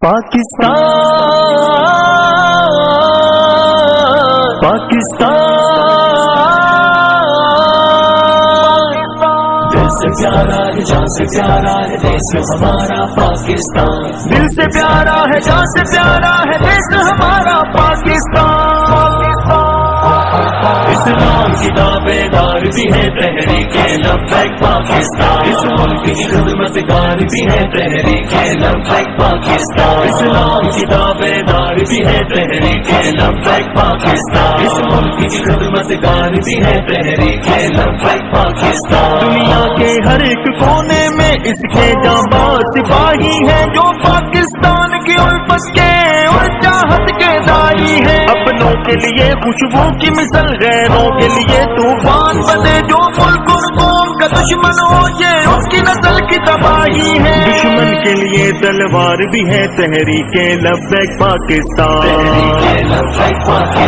دل سے پیارا ہے جان سے پیارا ہے دیش ہمارا پاکستان، دل سے پیارا ہے جان سے پیارا ہے دیش ہمارا پاکستان۔ اسلام کی دعویدار بھی ہے تحریک لبیک پاکستان، اس ملک کی خدمت گار بھی ہے تحریک لبیک پاکستان، اسلام کی دعویدار بھی ہے تحریک لبیک پاکستان، اس ملک کی خدمت گار بھی ہے تحریک لبیک پاکستان۔ دنیا کے ہر ایک کونے میں اس کے جانباز سپاہی ہیں جو پاکستان کی الفت کے اور چاہت کے دائی ہیں، اپنوں کے لیے خوشبو کی مثل غیروں کے لیے طوفان بنے، جو ملک اور قوم کا دشمن ہو یہ اس کی نسل کی تباہی ہے، دشمن کے لیے تلوار بھی ہے تحریک لبیک پاکستان، تحریک لبیک پاکستان۔